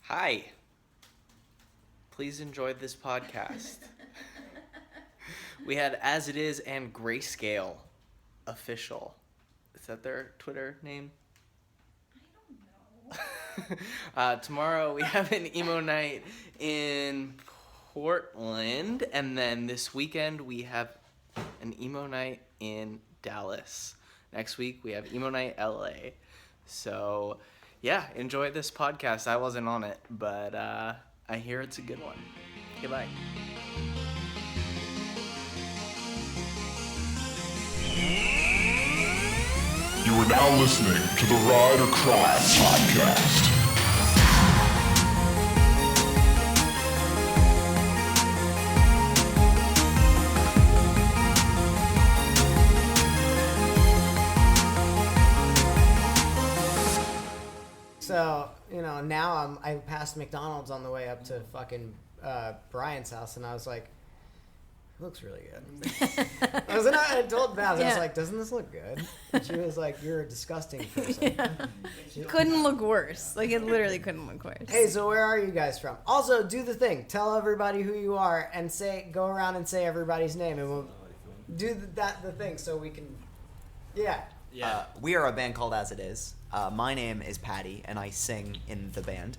Hi. Please enjoy this podcast. We had As It Is and Grayscale official. Is that their Twitter name? I don't know. Tomorrow we have an emo night in Portland, and then this weekend we have an emo night in Dallas. Next week we have emo night LA. So yeah, enjoy this podcast. I wasn't on it, but I hear it's a good one. Okay, bye. You are now listening to the Ride or Cry podcast. So, now I passed McDonald's on the way up to fucking Brian's house, and I was like, it looks really good. I told Baz, I was like, doesn't this look good? And she was like, you're a disgusting person. Yeah. Couldn't look worse. Like, it literally couldn't look worse. Hey, so where are you guys from? Also, do the thing. Tell everybody who you are and go around and say everybody's name, and we'll do the thing so we can, yeah. We are a band called As It Is. My name is Patty, and I sing in the band.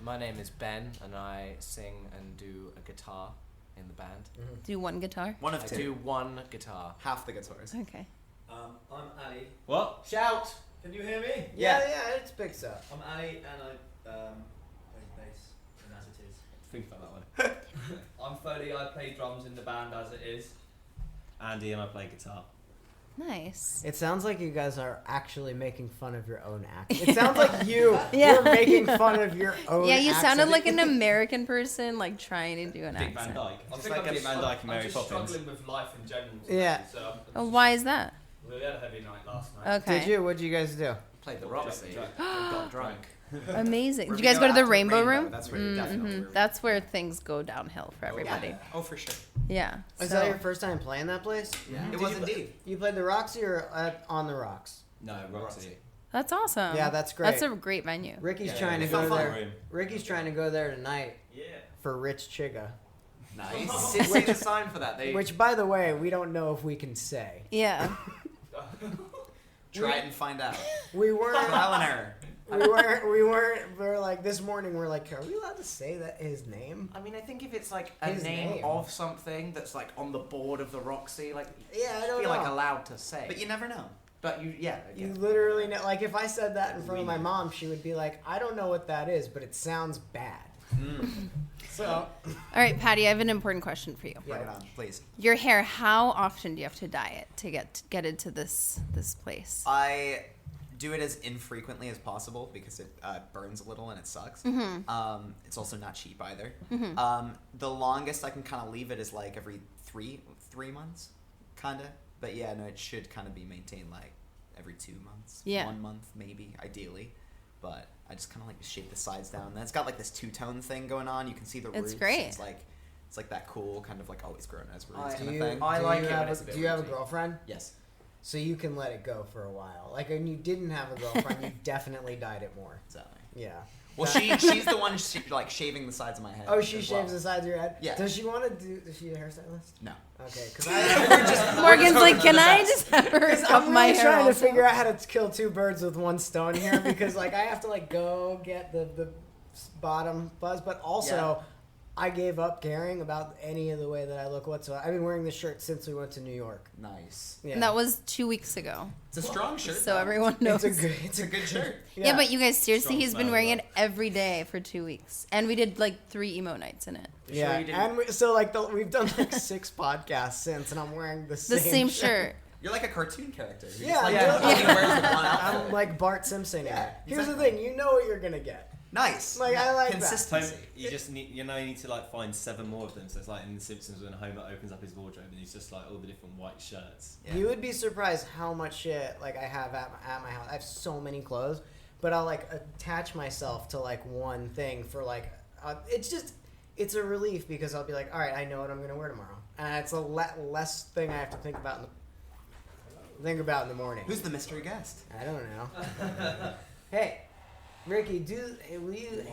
My name is Ben, and I sing and do a guitar in the band. Mm-hmm. Do one guitar? One of I two. do one guitar. Half the guitars. Okay. I'm Ali. What? Shout! Can you hear me? Yeah, it's big stuff. I'm Ali, and I play bass in As It Is. Think about that one. I'm Foley. I play drums in the band As It Is. Andy, and I play guitar. Nice. It sounds like you guys are actually making fun of your own accent. It sounds like you're making fun of your own Yeah, you accent. sounded like an American person, like trying to do an Dick accent. Van Dyke. I'm just like Dick Van Dyke and Mary I'm just Poppins. struggling with life in general. Yeah. Today, so Oh, why is that? we had a heavy night last night. Okay. Did you? What did you guys do? Played the Roxy. Got drunk. Amazing. Where Did we you guys go to the after Rainbow Room? That's where definitely. That's where things go downhill for everybody. Yeah. Oh, for sure. Yeah. Is So- that your first time playing that place? Yeah. It Did was you- indeed. You played the Roxy or on the Rocks? No, Roxy. That's awesome. Yeah, that's great. That's a great venue. Ricky's Yeah, trying to it's go not there. fun. Ricky's trying to go there tonight Yeah. for Rich Chiga. Nice. See the sign for that. They Which, by the way, we don't know if we can say. Yeah. try it and find out. We weren't. Trial and error. We were like this morning. We're like, are we allowed to say that his name? I mean, I think if it's like a His name, name. of something that's like on the board of the Roxy, like Yeah, I you don't feel know. like allowed to say. But you never know. But you, yeah. You literally know. Like, if I said that in front of my mom, she would be like, I don't know what that is, but it sounds bad. So, All right, Patty, I have an important question for you. Bring it on, please. Your hair, how often do you have to dye it to get into this place? I do it as infrequently as possible because it burns a little and it sucks. It's also not cheap either. The longest I can kind of leave it is like every three months, kind of. But yeah, no, it should kind of be maintained like every 2 months. Yeah. 1 month maybe, ideally. But I just kind of like to shape the sides down. And then it's got like this two-tone thing going on. You can see the roots. It's great. It's like that cool kind of like always grown as roots do kind you, of thing. do I you like it have when it's a bit do you have a rootsy. girlfriend? Yes. So you can let it go for a while. Like, when you didn't have a girlfriend, you definitely dyed it more. Exactly. Yeah. Well, she's the one like shaving the sides of my head. Oh, she as shaves well. the sides of your head? Yeah. Does she want to do... Is she a hairstylist? No. Okay, because I... Morgan's like, can I just have her Because cut I'm my really hair trying to also?" figure out how to kill two birds with one stone here, because like I have to like go get the bottom buzz, but also I gave up caring about any of the way that I look whatsoever. I've been wearing this shirt since we went to New York. Nice. Yeah, And that was 2 weeks ago. It's a strong shirt. So though. everyone knows. It's a good shirt. Yeah, but you guys, seriously, Strong he's been smell, wearing though. it every day for 2 weeks. And we did like 3 emo nights in it. yeah, Sure you didn't- and so like we've done like 6 podcasts since, and I'm wearing the The same shirt. You're like a cartoon character. Who Yeah, just, like, yeah. only wears the one outfit. I'm like Bart Simpson. Yeah, Here's the exactly. thing, you know what you're gonna get. Nice. Like, I like that. consistency. You just need, you need to like find 7 more of them. So it's like in The Simpsons when Homer opens up his wardrobe and he's just like all the different white shirts. Yeah. You would be surprised how much shit like I have at my house. I have so many clothes, but I'll like attach myself to like one thing for like it's a relief because I'll be like, all right, I know what I'm gonna wear tomorrow, and it's a less thing I have to think about in the morning. Who's the mystery guest? I don't know. Hey, Ricky, will you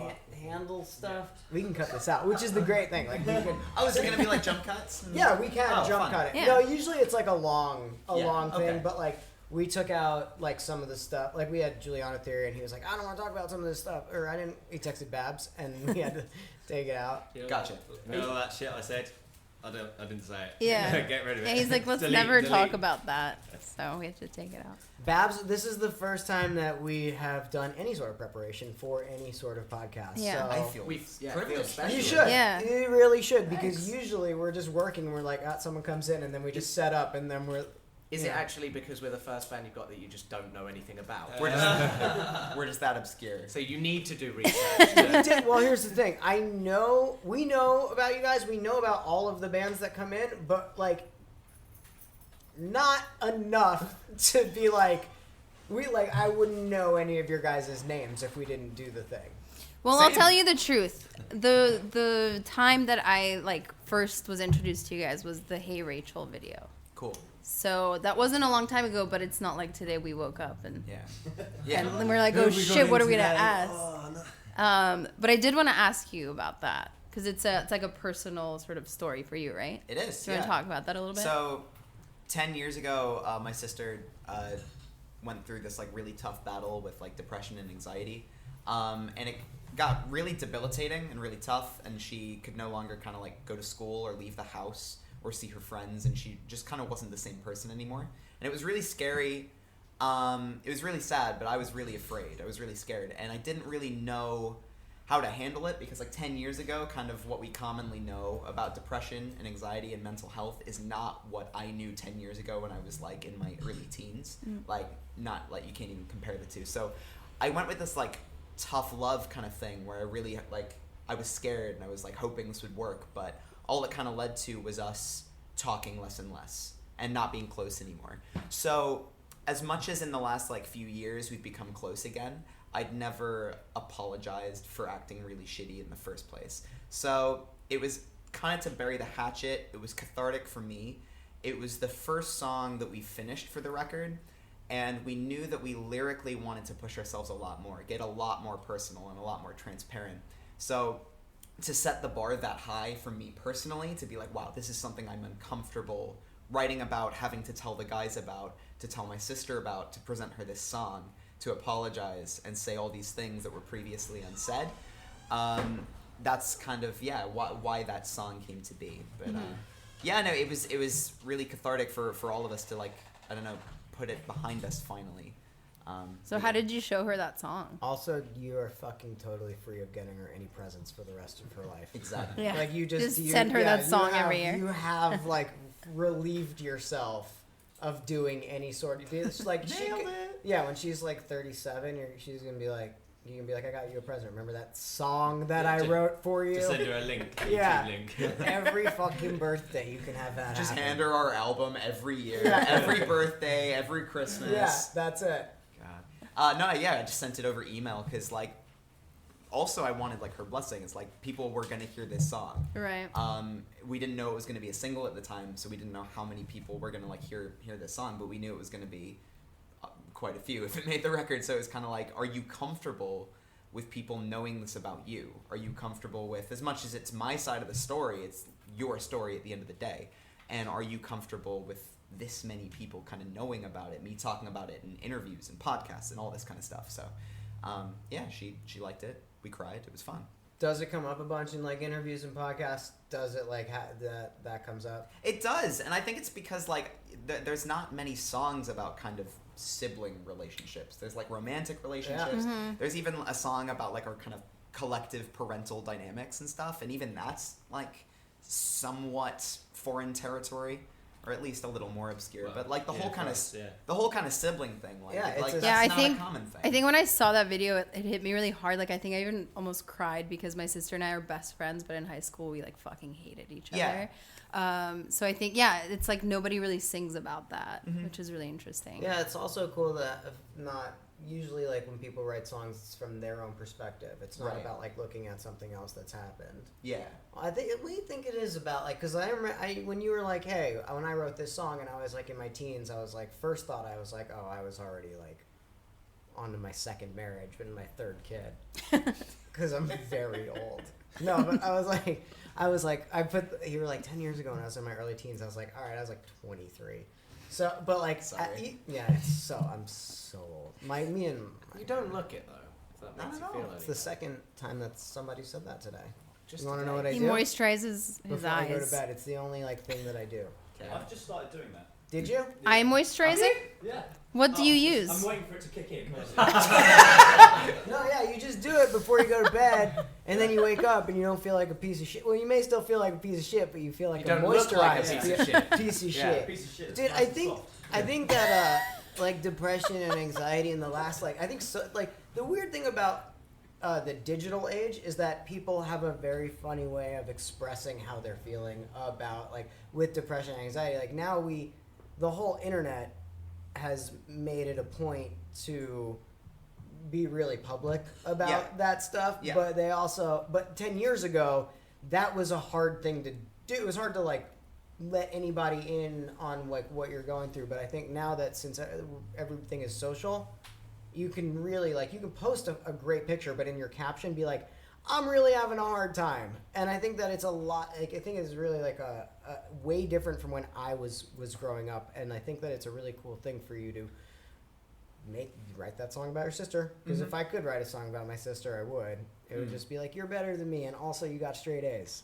handle stuff? We can cut this out, which is the great thing. Like we can. Oh, is it gonna be like jump cuts? Yeah, we can jump fun. cut it. Yeah. No, usually it's like a long okay. thing, but like we took out like some of the stuff. Like we had Giuliano Theory, and he was like, I don't want to talk about some of this stuff, or I didn't. He texted Babs, and we had to take it out. Gotcha. You know all that shit I said? I didn't say it. Yeah. Get rid of it. Yeah, he's like, let's Delete, never delete. talk about that. So we have to take it out. Babs, this is the first time that we have done any sort of preparation for any sort of podcast. Yeah. So I feel feel special. you should. Yeah. You really should, because usually we're just working and we're like, someone comes in and then we just set up and then we're. Is it Yeah. actually because we're the first band you've got that you just don't know anything about? We're just that obscure. So you need to do research. Well, here's the thing. We know about you guys. We know about all of the bands that come in, but like, not enough to be like, I wouldn't know any of your guys' names if we didn't do the thing. Well, I'll tell you the truth. The time that I like first was introduced to you guys was the Hey Rachel video. Cool. So that wasn't a long time ago, but it's not like today we woke up and Yeah. and we're like, oh shit, what are we gonna ask? But I did want to ask you about that because it's like a personal sort of story for you, right? It is. Do you want to talk about that a little bit? So, 10 years ago, my sister went through this like really tough battle with like depression and anxiety, and it got really debilitating and really tough, and she could no longer kind of like go to school or leave the house or see her friends, and she just kind of wasn't the same person anymore. And it was really scary. It was really sad, but I was really afraid. I was really scared, and I didn't really know how to handle it because like 10 years ago, kind of what we commonly know about depression and anxiety and mental health is not what I knew 10 years ago when I was like in my early teens. Like not like you can't even compare the two. So I went with this like tough love kind of thing where I really like I was scared and I was like hoping this would work, but all it kind of led to was us talking less and less and not being close anymore. So as much as in the last like few years we've become close again, I'd never apologized for acting really shitty in the first place. So it was kind of to bury the hatchet. It was cathartic for me. It was the first song that we finished for the record, and we knew that we lyrically wanted to push ourselves a lot more, get a lot more personal and a lot more transparent. So to set the bar that high for me personally, to be like, wow, this is something I'm uncomfortable writing about, having to tell the guys about, to tell my sister about, to present her this song, to apologize and say all these things that were previously unsaid. That's kind of, why that song came to be. But it was really cathartic for all of us to like, I don't know, put it behind us finally. so how did you show her that song? Also, you are fucking totally free of getting her any presents for the rest of her life. Exactly. Yeah. Like you just send her that song every year. You have like relieved yourself of doing any sort of. It's like yeah, when she's like 37, she's gonna be like, you can be like, I got you a present. Remember that song that I wrote for you? Just send her a link. Yeah. YouTube link. Every fucking birthday, you can have that. Just happen. hand her our album every year, Yeah. every birthday, every Christmas. Yeah, that's it. God. I just sent it over email because like, also I wanted like her blessing. It's like people were gonna hear this song. Right. We didn't know it was gonna be a single at the time, so we didn't know how many people were gonna like hear this song, but we knew it was gonna be quite a few if it made the record. So it was kind of like, are you comfortable with people knowing this about you? Are you comfortable with, as much as it's my side of the story, it's your story at the end of the day, and are you comfortable with this many people kind of knowing about it, me talking about it in interviews and podcasts and all this kind of stuff. So she liked it. We cried. It was fun. Does it come up a bunch in like interviews and podcasts? Does it like that comes up? It does, and I think it's because like there's not many songs about kind of sibling relationships. There's like romantic relationships. Mm-hmm. There's even a song about like our kind of collective parental dynamics and stuff, and even that's like somewhat foreign territory, or at least a little more obscure. Well, but like the whole kind of sibling thing, like, Yeah, it's like a- that's I not think a common thing. I think when I saw that video, it hit me really hard. Like I think I even almost cried because my sister and I are best friends, but in high school we like fucking hated each Yeah. other. So I think it's like nobody really sings about that, which is really interesting. Yeah, it's also cool that not usually like when people write songs, it's from their own perspective. It's not Right. about like looking at something else that's happened. Yeah. We think it is about like, because I remember when you were like, hey, when I wrote this song and I was like in my teens, I was like, first thought I was like, oh, I was already like onto my second marriage, but in my third kid, because I'm very old. No, but you were like 10 years ago when I was in my early teens. I was like, all right, I was like 23. So, but like, I'm so old. You don't look it though. If that Not makes at you all. feel It's any the second time that somebody said that today. Just You want to know today. what I He do? moisturizes his Before I go to eyes. bed. It's the only like thing that I do. I've just started doing that. Did you? Eye moisturizer? Yeah. What do you I'm use? waiting for it to kick in. No, yeah, you just do it before you go to bed, and then you wake up and you don't feel like a piece of shit. Well, you may still feel like a piece of shit, but you feel like You a don't look like a moisturized piece of shit. piece of Yeah. shit. Piece of shit. Dude, Nice and soft. I think that like depression and anxiety in the last I think so like the weird thing about the digital age is that people have a very funny way of expressing how they're feeling about like with depression and anxiety. Like now the whole internet has made it a point to be really public about that stuff. Yeah. But 10 years ago, that was a hard thing to do. It was hard to like let anybody in on like what you're going through. But I think now that since everything is social, you can really like you can post a great picture, but in your caption be like, I'm really having a hard time. And I think that it's a lot. Like, I think it's really like a way different from when I was growing up. And I think that it's a really cool thing for you to write that song about your sister. Because if I could write a song about my sister, I would. It would just be like, you're better than me, and also you got straight A's.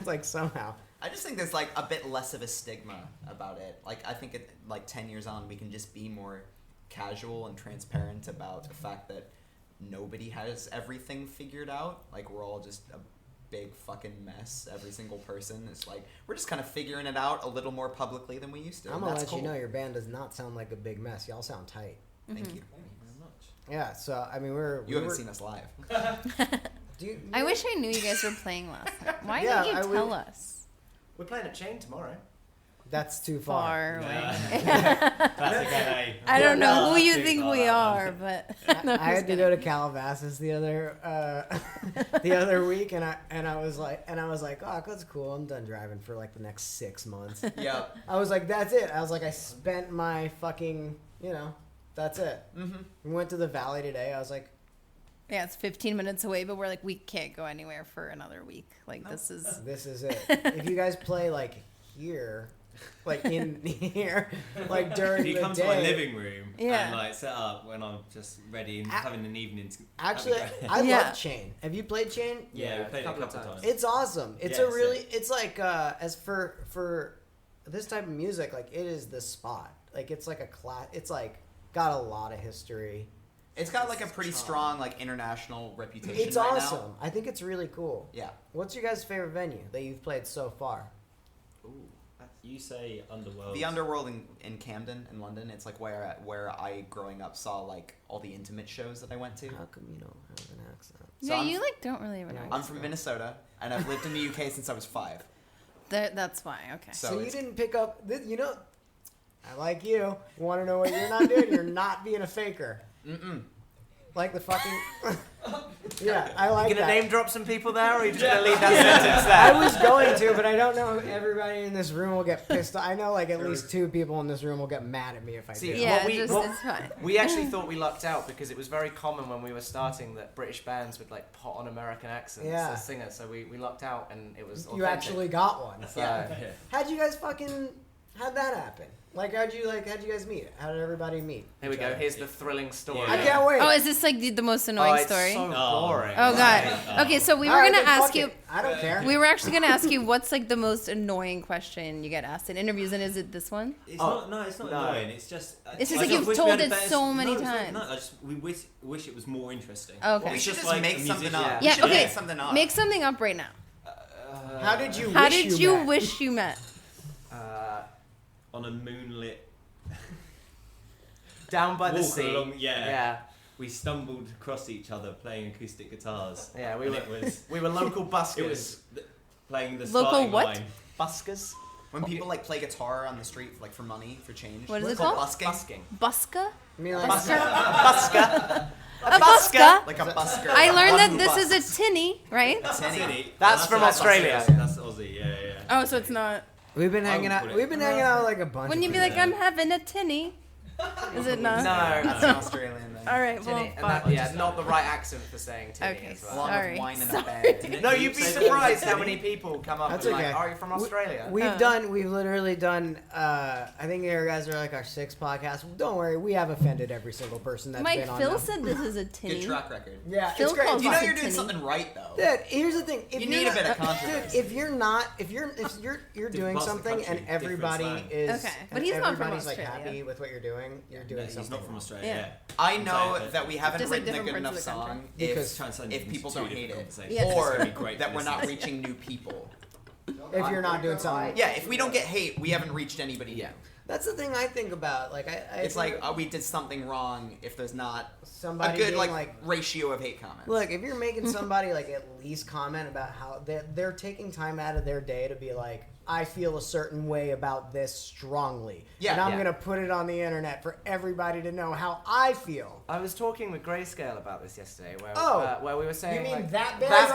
Like somehow. I just think there's like a bit less of a stigma about it. Like I think like 10 years on, we can just be more casual and transparent about the fact that nobody has everything figured out. Like we're all just a big fucking mess. Every single person is like, we're just kind of figuring it out a little more publicly than we used to. I'm and gonna that's let you cool. know your band does not sound like a big mess. Y'all sound tight. Thank you. Thank you very much. Yeah. So I mean, You haven't seen us live. I wish I knew you guys were playing last night. Why Yeah, didn't you I tell would- us? We're playing at Chain tomorrow. That's too far. Far away. That's again I don't know who That's you too think far, we that are, one. but I had to go to Calabasas the other week, and I was like, oh, that's cool. I'm done driving for like the next 6 months. Yeah. I was like, that's it. I was like, I spent my fucking, that's it. Mm-hmm. We went to the valley today. I was like, yeah, it's 15 minutes away, but we're like, we can't go anywhere for another week. Like, this is... this is it. If you guys play like here, like in here, like during You the come day. to my living room Yeah. and like set up when I'm just ready and having an evening. Actually, that'd be great. I Yeah. love Chain. Have you played Chain? Yeah, we played it a couple of times. It's awesome. It's Yeah, a really, sick. it's like as for this type of music, like it is the spot. Like it's like a class. It's like got a lot of history. It's got like a pretty strong like international reputation. It's right awesome. Now. I think it's really cool. Yeah. What's your guys' favorite venue that you've played so far? Ooh, you say Underworld. The Underworld in Camden in London. It's like where I growing up saw like all the intimate shows that I went to. How come you don't have an accent? So Yeah, I'm- you like don't really have an I'm accent. from Minnesota and I've lived in the UK since I was 5. That's why, okay. So So you it's- didn't pick up this, I like you. Want to know what you're not doing? You're not being a faker. Mm-mm. Like the fucking. Yeah, I like You gonna that. name drop some people there, or are you just gonna leave that sentence there? I was going to, but I don't know if everybody in this room will get pissed off. I know like at least 2 people in this room will get mad at me if I See, do. Yeah, What we- just, what- it's fine. We actually thought we lucked out because it was very common when we were starting that British bands would like put on American accents Yeah. as singers. So we lucked out and it was You authentic. actually got one. So, How'd you guys how'd that happen? Like how'd you guys meet? How did everybody meet? here we each go. other? Here's the thrilling story. Yeah. I can't wait. Oh, is this like the most annoying it's story? so Oh. boring. Oh, God. Oh. Okay, so we All were right, going to then fuck ask you... it. I don't care. We were actually going to ask you what's like the most annoying question you get asked in interviews, and is it this one? It's Oh, not no. annoying. It's just. It's just I like you've wish we told had a it better- so many no, it's not- times. No, we wish it was more interesting. Okay. We It's should just just like make a something musician. up. Yeah, We should okay. make something up. Make something up right now. How did you How wish did you you met? wish you met? On a moonlit Down by the walk sea. along, yeah. Yeah. We stumbled across each other playing acoustic guitars. Yeah, we and were- It was. We were local buskers. It was playing the Local starting what? line. buskers. When people like play guitar on the street like for money, for change. What is It's it called? Busking. Busking. Buska? I mean, like, Busker. A buska? Like a busker. I learned One that who this busks. is a tinny, right? Tinny. That's from Australia. That's Aussie. Yeah. Oh, so it's not... we've been hanging I out. would put it- We've been hanging out like a bunch. Wouldn't of you be like, people. I'm having a tinny? Is it not? No, That's an Australian thing. All right. Well, tinny, and that, yeah, not the right accent for saying tinny Okay, as well. Along Sorry. with wine and a Sorry. bed. No, you'd be surprised how many people come up That's and okay. like, "Are you from Australia?" We've literally done. I think you guys are like our 6th podcast. Don't worry, we have offended every single person that's Mike, been on Phil them. said this is a tinny. Good track record. Yeah, Phil it's great. calls You know us a you're doing tinny. something right though. Dude, here's the thing. If You you're need a not- bit of Dude, controversy. if you're doing parts of the something and country, everybody different is, Okay, but and he's not from everybody's like Australia. happy with what you're doing, you're doing He's something not from wrong. Australia. Yeah. Yeah. I know Exactly. that we haven't Just, like, written a different good enough parts of the song Because Trying to turn if into people two don't different hate it, conversations. Yeah. or It's gonna be great that for we're not listeners. reaching new people. If you're not doing something, Yeah, if we don't get hate, we haven't reached anybody Yeah. new. that's the thing I think about. Like I It's think like we did something wrong if there's not somebody a good being like ratio of hate comments. look, if you're making somebody like at least comment about how they're taking time out of their day to be like, I feel a certain way about this strongly, Yeah, and I'm yeah. gonna put it on the internet for everybody to know how I feel. I was talking with Grayscale about this yesterday, where we were saying You mean like, that band? That's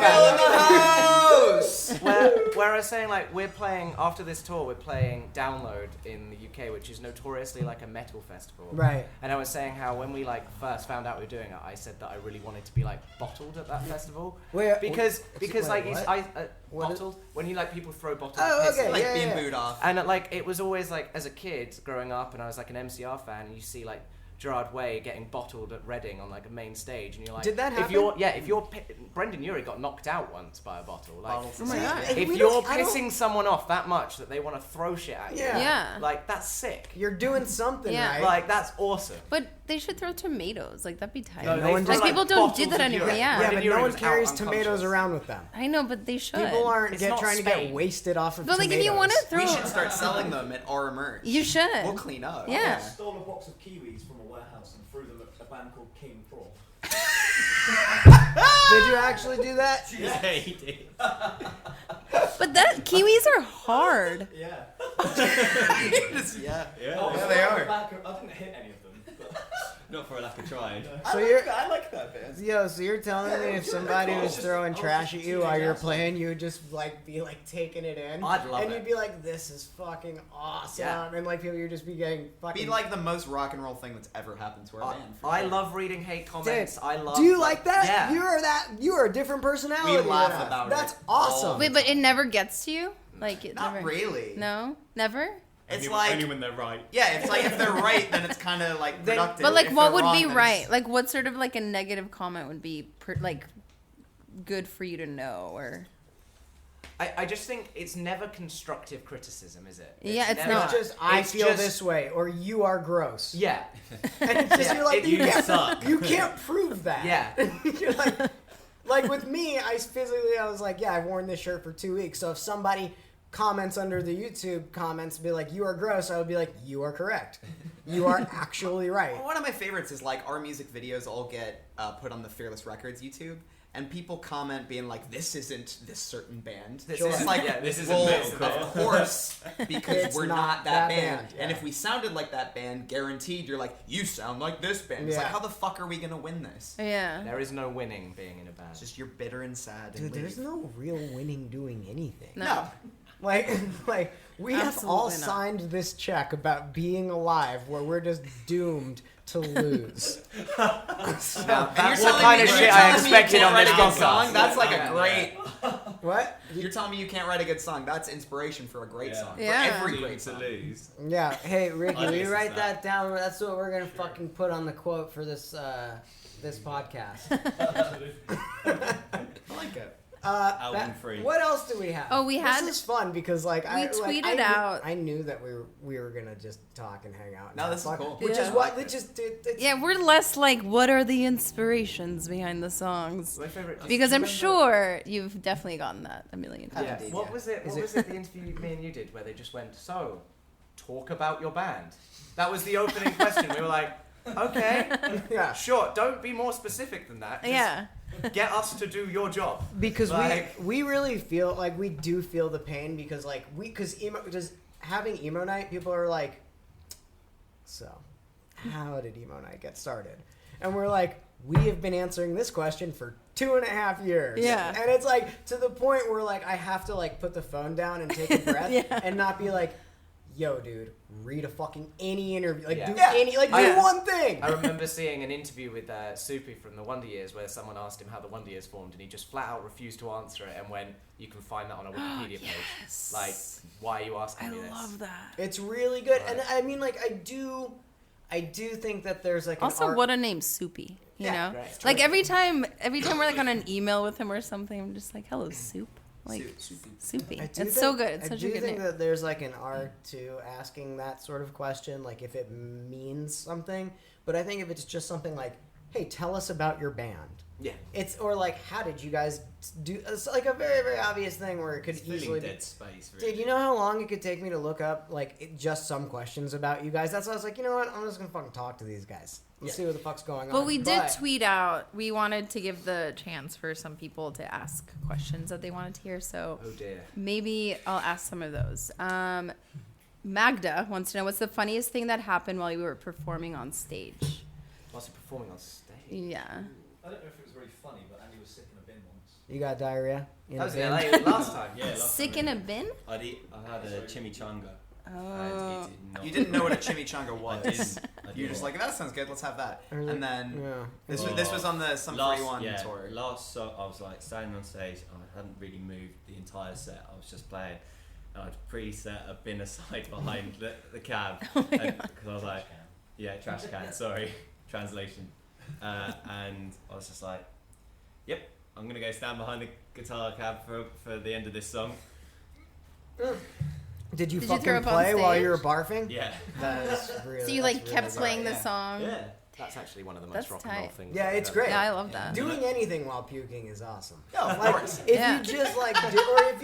Right? where I was saying like we're playing after this tour, we're playing Download in the UK, which is notoriously like a metal festival. Right. And I was saying how when we like first found out we were doing it, I said that I really wanted to be like bottled at that festival Wait, because wait, like what? What is- bottled when you like people throw bottles. Oh, of piss okay, at like yeah, being yeah. booed off. And like it was always like as a kid growing up, and I was like an MCR fan, and you see like Gerard Way getting bottled at Reading on like a main stage, and you're like, Did that If you're happen? Brendan Urie got knocked out once by a bottle. Like, Bottles Oh my God. if We you're don't- I don't- pissing someone off that much that they want to throw shit at you, Yeah. Yeah. like that's sick. You're doing something Yeah. right. Like that's awesome. But they should throw tomatoes. Like that'd be tight. No they one throw, just- Like, people don't do bottles that of anymore, urine. yeah. yeah, Brendan but Urie no one was out carries unconscious. tomatoes around with them. I know, but they should. People aren't It's not trying to get Spain. wasted off of But like, tomatoes. if you want to throw, We should start selling them at our merch. you should. We'll clean up. Yeah. I stole a box of kiwis from a warehouse and threw them at a band called King Prawn. Did you actually do that? Yeah, he did. But that kiwis are hard. Yeah. Yeah. Yeah. they are. I didn't hit any of them. But Not for a lack of trying. So you're, I like that band. yo, so you're telling me if somebody was just- throwing I was trash just at a you while teenage you're asshole. playing, you would just like be like taking it in, I'd love and it. you'd be like, "This is fucking awesome," Yeah. and like people, you'd just be getting fucking. Be like the most rock and roll thing that's ever happened to our band. for I sure. love reading hate comments. Dude, I love. do you like that? Yeah. You are a different personality. We laugh than us. about That's it awesome. all Wait, but it never gets to you. Like it Not never. really. No, never. It's like only when they're right. yeah, it's like if they're right, then it's kind of like Then- productive. But like, If what they're would wrong, be then right? it's- Like, what sort of like a negative comment would be like good for you to know? Or I just think it's never constructive criticism, is it? Yeah, it's never- not. It's just I It's feel just- this way, or you are gross. Yeah. And it's just Yeah, you're like it- you you can't, suck. you can't prove that. Yeah. You're like with me, I was like, yeah, I've worn this shirt for 2 weeks. So if somebody comments under the YouTube comments, be like, you are gross, I would be like, you are correct. You are actually right. One of my favorites is like our music videos all get put on the Fearless Records YouTube, and people comment being like, "This isn't this certain band." This It's isn't- like, yeah, this isn't well, metalcore. of course, because It's we're not not that that band. band, And yeah. if we sounded like that band, guaranteed, you're like, "You sound like this band." It's Yeah. like, how the fuck are we gonna win this? yeah. There is no winning being in a band. It's just you're bitter and sad. Dude, and there's leave. no real winning doing anything. No. Like we have all Absolutely not. signed this check about being alive, where we're just doomed to lose. Now, That's you're what telling kind me- of you're shit I telling me you expected can't on write this a good podcast. song? That's like Yeah. a great. What? You're telling me you can't write a good song? That's inspiration for a great Yeah. song. Yeah. For every Team great to song. lose. Yeah. Hey, Ricky, I will you listen to write that. that down? That's what we're gonna fucking put on the quote for this this podcast. I like it. Album free. What else do we have? Oh, we had- This is fun because like I tweeted I knew, out- I knew that we were gonna just talk and hang out. and No, have this is fun, cool. Which Yeah. is what it just it's, Yeah, we're less like, what are the inspirations behind the songs? My favorite. Because I'm do you sure you've definitely gotten that a million Yeah. times. Indeed, What yeah. was it? Is What it- was it? The interview me and you did, where they just went, "So, talk about your band." That was the opening question. We were like, "Okay, yeah. sure. Don't be more specific than that. Just Yeah. get us to do your job." Because Like- we really feel like we do feel the pain because like because having emo night, people are like, so how did emo night get started? And we're like, we have been answering this question for 2.5 years. Yeah. And it's like to the point where like I have to like put the phone down and take a breath Yeah. and not be like, yo, dude, read a fucking any interview, like Yeah. do Yeah. any, like I- do one thing. I remember seeing an interview with Soupy from the Wonder Years where someone asked him how the Wonder Years formed, and he just flat out refused to answer it. And when you can find that on a Wikipedia page, Yes. like, why are you asking I me this? love that. It's really good, Right. and I mean, like, I do think that there's like an Also, art- what a name, Soupy. You Yeah, know, right. like every time we're like on an email with him or something, I'm just like, "Hello, Soup." Like Soupy. I It's do so think- good. It's I such do a good think name. that there's like an art to asking that sort of question, like if it means something. But I think if it's just something like, "Hey, tell us about your band," Yeah. it's or like, "How did you guys do?" It's like a very very obvious thing where it could It's easily filling be. dead space. Really. Dude, you know how long it could take me to look up like just some questions about you guys? That's why I was like, you know what? I'm just gonna fucking talk to these guys. Let's see what the fuck's going on. But we did tweet out. We wanted to give the chance for some people to ask questions that they wanted to hear. So Oh dear. maybe I'll ask some of those. Magda wants to know, what's the funniest thing that happened while you were performing on stage? Whilst you're performing on stage. Yeah. I don't know if it was very funny, but Andy was sick in a bin once. You got diarrhea? In That a was bin? in LA last time. Yeah, last Sick time in a bin? I had a chimichanga. Oh. And it did not. You didn't know what a chimichanga I was. didn't. I You were just didn't. like, that sounds good, let's have that. Or And then yeah. this was on the Sum 41 tour. Last song, I was like standing on stage. I hadn't really moved the entire set. I was just playing. And I'd preset a bin aside behind the cab. Because I was like, yeah, trash can, sorry. Translation. And I was just like, yep, I'm going to go stand behind the guitar cab for the end of this song. Did you Did you fucking throw up on play while you were stage? barfing? Yeah. That is really, So you that's like really kept good. playing the yeah. song? Yeah. That's actually one of the That's most rock and roll tight. things. Yeah, I've it's ever great. Yeah, I love that. Doing anything while puking is awesome. Yeah, of Like course. if Yeah. you just like do, or if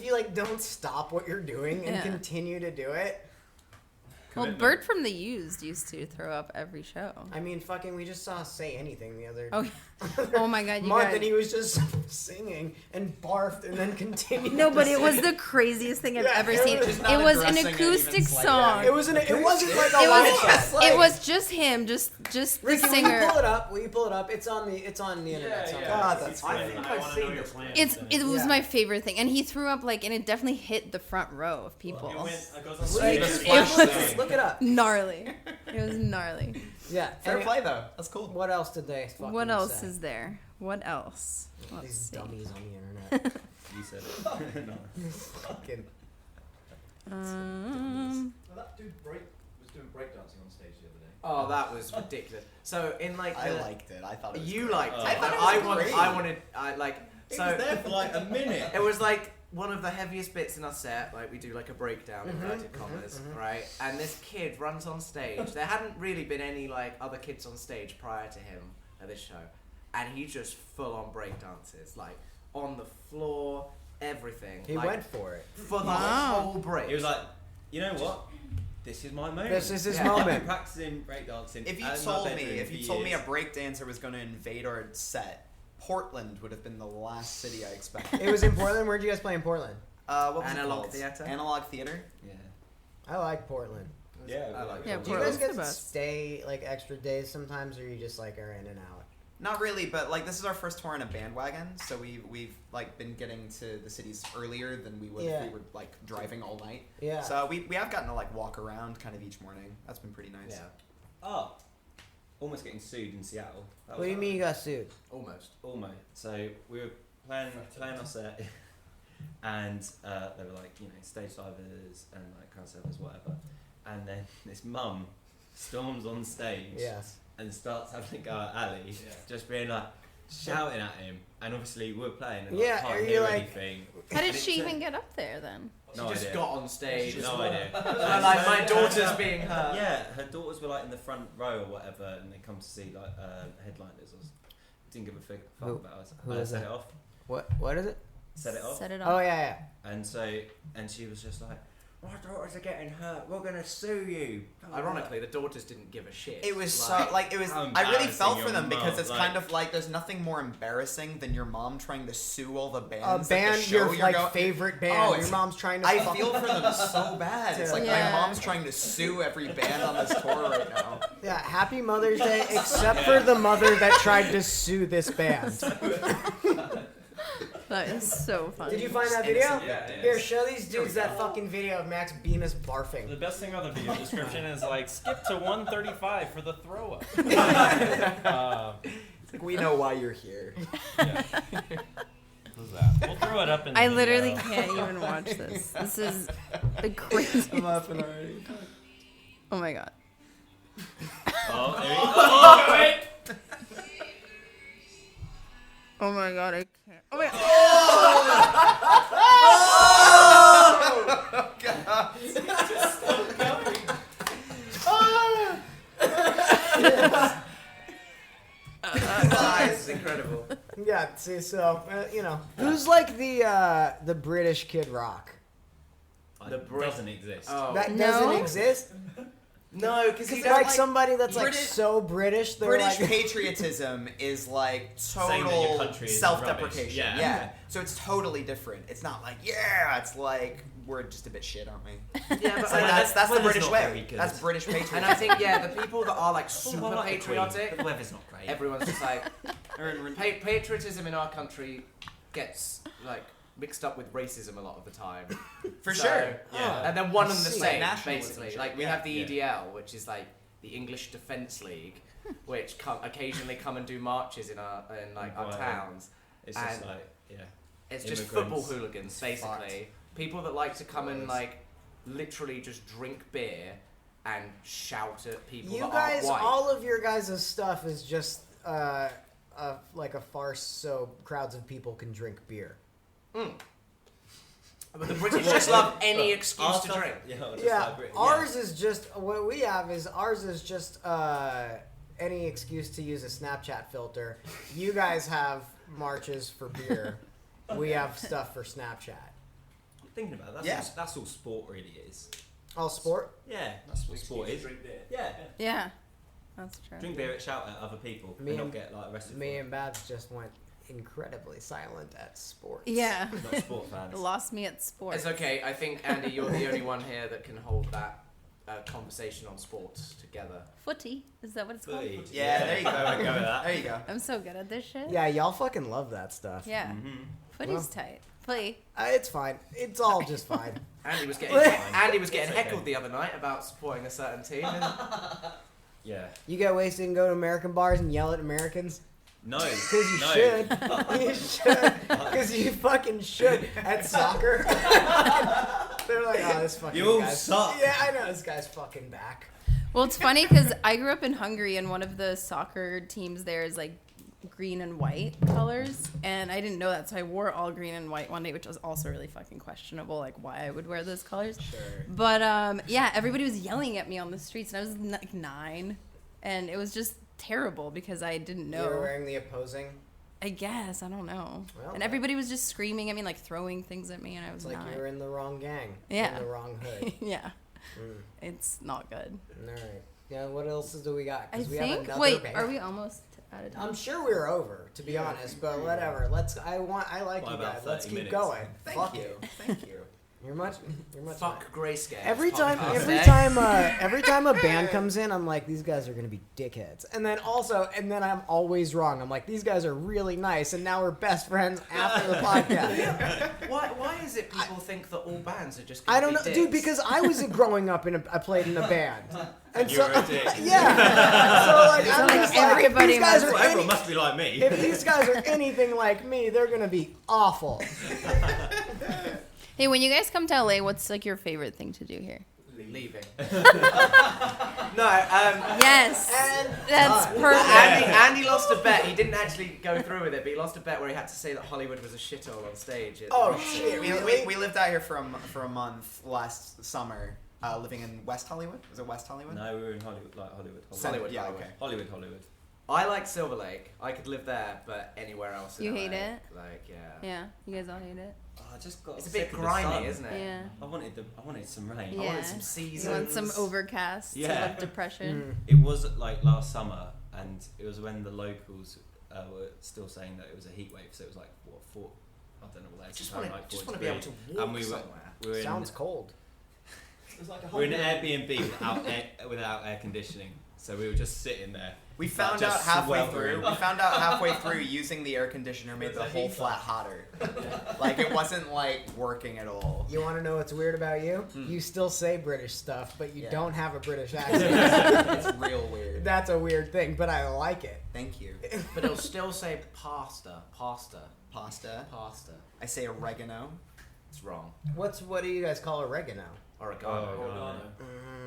you like don't stop what you're doing and Yeah. continue to do it. Well, Commitment. Bert from The Used used to throw up every show. I mean, fucking, we just saw Say Anything the other Oh, oh my God, you month, guys. and he was just singing and barfed and then continued. No, to but it was sing. the craziest thing I've Yeah, ever it seen. was just It not was an addressing it even acoustic slightly. song. It wasn't. It wasn't like a It live was. song. It was just him, just the Ricky, will you singer. pull it up? Will you pull it up? It's on the internet. somewhere. God, that's I great. think I've I've seen seen this. It was Yeah. my favorite thing, and he threw up like, and it definitely hit the front row of people. I got on Look, stage. just It was- stage. look it up. Gnarly. It was gnarly. Yeah. Fair Any- play though. That's cool. What else did they fucking What else say? is there? What else? Let's These see. dummies on the internet. You said it. No. Fucking. Um, Well, that dude was doing breakdancing on stage the other day. Oh, that was ridiculous. So in like I the, liked it. I thought it was you great. liked it. I thought it but was great. I wanted. I like. He So was there for like a minute. it was like one of the heaviest bits in our set. Like we do like a breakdown, Mm-hmm, inverted commas, right? And this kid runs on stage. There hadn't really been any like other kids on stage prior to him at this show, and he just full on break dances, like on the floor, everything. He like, went for it. for the Wow. whole break. He was like, you know what? This is my moment. This is his Yeah. I've been moment. practicing breakdancing. If you in my told me, bedroom if for you told me a years. breakdancer was going to invade our set, Portland would have been the last city I expected. It was in Portland. Where'd you guys play in Portland? What was it Analog called? Theatre? Analog Theatre. Yeah. I like Portland. Yeah. I like Yeah, it. Do you guys Portland's get the to best. stay like extra days sometimes, or you just like are in and out? Not really, but like this is our first tour in a bandwagon, so we've like been getting to the cities earlier than we would Yeah. if we were like driving all night. Yeah. So we have gotten to like walk around kind of each morning. That's been pretty nice. Yeah, Oh, almost getting sued in Seattle. That What do was you mean you got sued? almost. Almost. So we were playing our set, and they were like, you know, stage divers and like crowd surfers, whatever. And then this mum storms on stage Yes. and starts having a go at Ali, just being like shouting at him. And obviously we're playing and like, Yeah, can't are you hear like- anything. how did And she it's even get up there then? She No just idea. got on stage. No idea. And, like my daughter's being her. Yeah, her daughters were like in the front row or whatever, and they come to see like headliners. Didn't give a fuck Who- about us. who I is set that? it off. What is it? Set it off. Set it Oh off. yeah, And she was just like, "My daughters are getting hurt. We're gonna sue you." Ironically, the daughters didn't give a shit. It was Like, so like it was. How I really felt embarrassing for your them because mum, it's like- kind of like there's nothing more embarrassing than your mom trying to sue all the a bands. at the band, show your you're like go- favorite band. Oh, Your it's- mom's trying to. I fuck- feel for them so bad. It's like Yeah. my mom's trying to sue every band on this tour right now. Yeah, Happy Mother's Day, except for the mother that tried to sue this band. That is so funny. Did you find that video? Yeah. Here, show these dudes that fucking video of Max Bemis The barfing. best thing on the video description is like skip to 135 for the throw up. It's like, we know why you're here. Yeah. What's that? We'll throw it up in the I video. literally can't even watch this. This is the crazy. I'm laughing already. Oh my god. Oh, there you go. Oh, wait! Oh my god, I can't. Oh my god. This is incredible. Yeah, see, so you know, who's like the British Kid Rock? It doesn't exist. Oh. That No? doesn't exist. No, because It's you don't like somebody that's like British- so British. They're British like, patriotism is like Saying that your total country is self-deprecation. rubbish. Yeah. Yeah. So it's totally different. It's not like, yeah, it's like, we're just a bit shit, aren't we? Yeah, but It's like, that's the weather's British not way. very good. That's British patriotism. and I think the people that are like super Well, like the Queen, patriotic, but the weather's not great. everyone's just like patriotism in our country gets like mixed up with racism a lot of the time. For So- sure. Yeah. And then one I and the see. same, Like nationalism basically. shit. Like we Yeah. have the EDL, which is like the English Defence League, which occasionally come and do marches in our Wow. towns. It's just and- like, yeah. It's just Immigrants. football hooligans, basically. People that like to come and like literally just drink beer and shout at people you that guys, aren't white. all of your guys' stuff is just like a farce, so crowds of people can drink beer. But the British just love any excuse Our to stuff- drink. just Yeah, like Brit- ours is just what we have is ours is just any excuse to use a Snapchat filter. You guys have marches for beer. We have stuff for Snapchat. I'm thinking about it. Yeah. That's all sport really is. All sport. Yeah, that's what sport is. Drink beer. Yeah. Yeah, that's true. Drink beer and shout at other people Me and not and- get like arrested for Me it. and Babs just went incredibly silent at sports. Yeah. Not sport fans. Lost me at sports. It's okay. I think Andy, you're the only one here that can hold that conversation on sports together. Footy. Is that what it's called? Footy. Yeah, there you go. I would go with that. There you go. I'm so good at this shit. Yeah, y'all fucking love that stuff. Yeah. Mm-hmm. Footy's tight. Play. It's fine. It's all just fine. Andy was getting It's okay. heckled the other night about supporting a certain team. And Yeah. You get wasted and go to American bars and yell at Americans? No. Because you no. should. You should. Because you fucking should at soccer. They're like, oh, this fucking You all guy's... suck. Yeah, I know. This guy's fucking back. Well, it's funny because I grew up in Hungary and one of the soccer teams there is like green and white colors. And I didn't know that. So I wore all green and white one day, which was also really fucking questionable, like why I would wear those colors. Sure. But yeah, everybody was yelling at me on the streets and I was like 9. And it was just terrible because I didn't know. You were wearing the opposing. I guess. I don't know. Well, and everybody was just screaming at me, like throwing things at me. And I was It's like 9. you were in the wrong gang. Yeah. In the wrong hood. Yeah. Mm. It's not good. All right. Yeah, what else do we got? I 'Cause we have think. another Wait, band. are we almost out of time? I'm sure we're over, to be honest, but whatever. I like By you about guys. Let's 30 keep minutes. going. Thank you. Thank you. You're much. fuck Grayscale. Every time, podcast. every time a band comes in, I'm like, these guys are gonna be dickheads. And then I'm always wrong. I'm like, these guys are really nice, and now we're best friends after the podcast. Why is it people think that all bands are just? I don't know, complete dude. dicks? Because I was growing up I played in a band, and You were a dick. yeah. So like, I'm just like, if everybody these guys must- are Well, everyone any, must be like me. if these guys are anything like me, they're gonna be awful. Hey, when you guys come to LA, what's like your favorite thing to do here? leaving. Yes, And that's done. perfect. Andy lost a bet. He didn't actually go through with it, but he lost a bet where he had to say that Hollywood was a shithole on stage. Oh shit! We lived out here for a month last summer, living in West Hollywood. Was it West Hollywood? No, we were in Hollywood. Hollywood. Hollywood, Yeah. Hollywood. Okay. Hollywood. I like Silver Lake. I could live there, but anywhere else. In You LA, hate it? Like, yeah. Yeah, you guys all hate it. Oh, I just got. It's a sick bit of the grimy, sun. isn't it? Yeah. I wanted some rain. Yeah. I wanted some You seasons. want some overcast Yeah. of depression? It was like last summer, and it was when the locals were still saying that it was a heat wave. So it was like I don't know what that is. Just apparently want like to 40 be able to degrees. walk And we somewhere. were in, Sounds cold. It was like a we're in an holiday. Airbnb without air conditioning, So we were just sitting there. We found just out halfway sweltering. through. We found out halfway through using the air conditioner made the whole flat hotter. Like it wasn't like working at all. You want to know what's weird about you? You still say British stuff, but you Yeah. don't have a British accent. It's real weird. That's a weird thing, but I like it. Thank you. But it'll still say pasta. Pasta. Pasta. I say oregano. It's wrong. What do you guys call oregano? Oregano. Oregano.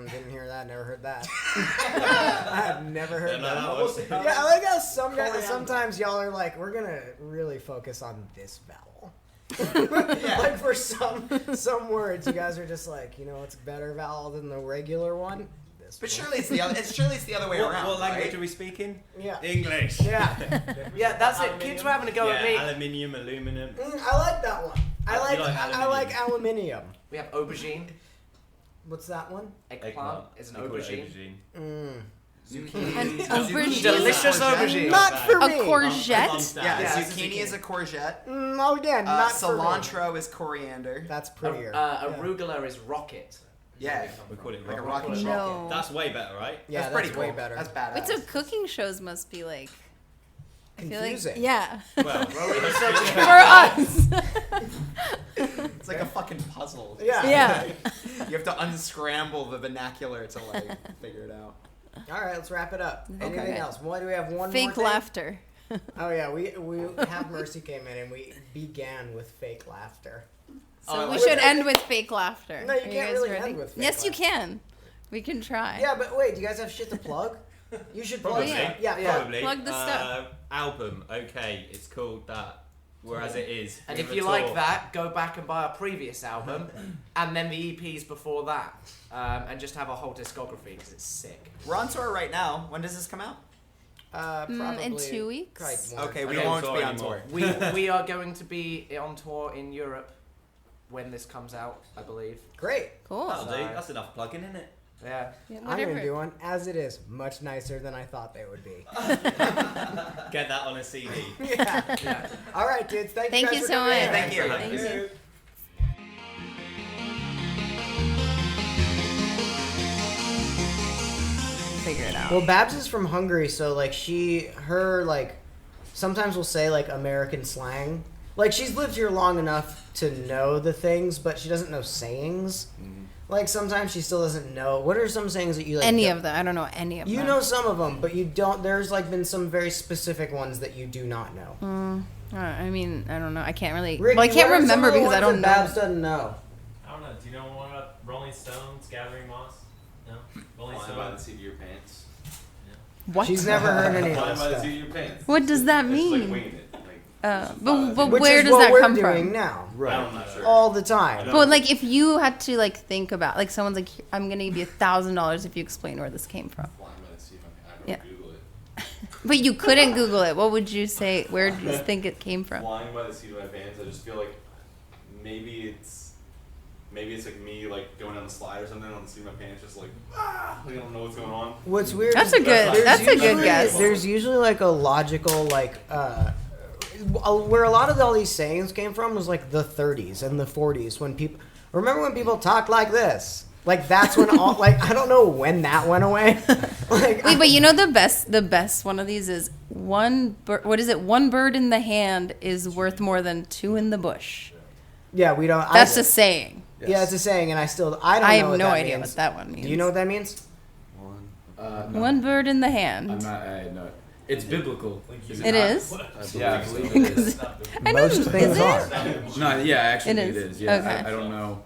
Didn't hear that. Never heard that. I've never heard that. No. Yeah, I like how some guys. Sometimes y'all are like, we're gonna really focus on this vowel. Like for some words, you guys are just like, you know, it's a better vowel than the regular one. This But one. surely it's the other. Surely it's the other way around. What language right? are we speaking? Yeah. English. Yeah. Yeah, that's it. Kids were having a go at me. Aluminium, aluminum. I like that one. I You like like aluminium. We have aubergine. What's that one? Eggplant is an We call it aubergine. Zucchini. An aubergine. Delicious aubergine. Not for A me. courgette. Yeah, Yeah, zucchini is a courgette. Oh yeah, not for me. Cilantro is coriander. That's prettier. Arugula is rocket. Yeah, We call it like a rocket. rocket ship. No. That's way better, right? Yeah, that's pretty that's cool. way better. That's badass. Wait, so cooking shows must be like. I feel like, Confusing. yeah. Well, For us. It's like a fucking puzzle. Yeah. Yeah. You have to unscramble the vernacular to like figure it out. All right, let's wrap it up. Okay. Anything else? Why do we have one Fake more thing? laughter. Oh yeah, we have Mercy came in and we began with fake laughter. So I we like should that. end with fake laughter. No, you Are can't guys really ready? end with fake Yes, you laughter. can. We can try. Yeah, but wait, do you guys have shit to plug? You should plug Probably. stuff. Yeah, Probably. Plug the stuff. Album. Okay, it's called that. Whereas it is. And With if a you tour. like that, go back and buy our previous album, and then the EPs before that, and just have a whole discography because it's sick. We're on tour right now. When does this come out? Probably in 2 weeks? probably one. Okay, we don't won't tour be on anymore. tour. We are going to be on tour in Europe when this comes out, I believe. Great. Cool. That'll do. That's enough plugging, isn't it? Yeah. Yeah, I'm whatever. gonna do one as it is, much nicer than I thought they would be. Get that on a CD. Yeah. All right, kids. Thank you Thank guys you for so coming much. in. Thank you. Thank you. Figure it out. Well, Babs is from Hungary, so like her sometimes we'll say like American slang. Like she's lived here long enough to know the things, but she doesn't know sayings. Like sometimes she still doesn't know. What are some sayings that you like? Any of them. I don't know any of them. You know some of them, but you don't. There's like been some very specific ones that you do not know. I mean, I don't know. I can't really. Ricky, well, I can't what are some remember of the because I ones don't that know. Babs doesn't know. I don't know. Do you know one about Rolling Stones gathering moss? No. Rolling Flying by the Stones. seat of your pants. What? She's never heard any of Flying that by the stuff. seat of your pants. What does that It's just mean? like winging it. Like, But Which where is does what that we're come doing from? now, I'm not sure. all the time. But like, if you had to like think about, like, someone's like, "I'm gonna give you $1,000 if you explain where this came from." Flying by the seat of my pants. I Yeah. don't Google it. But you couldn't Google it. What would you say? Where do you think it came from? Flying by the seat of my pants. I just feel like maybe it's like me like going down the slide or something on the seat of my pants, just like I don't know what's going on. What's weird? That's is a good. there's That's a good usually- guess. There's usually like a logical where a lot of all these sayings came from was like the 30s and the 40s when people remember when people talked like this. Like that's when all like I don't know when that went away. Like Wait, but you know the best one of these is one. What is it? One bird in the hand is worth more than two in the bush. yeah, we don't. That's a saying. Yeah, it's a saying, and I don't. I know have what no that idea means. what that one means. Do you know what that means? No. One bird in the hand. I'm not. No. It's biblical. It not? is? Yeah, I believe it is. I know. Most Is things it? are. No, yeah, actually It it is. is. Yeah, Okay. I don't know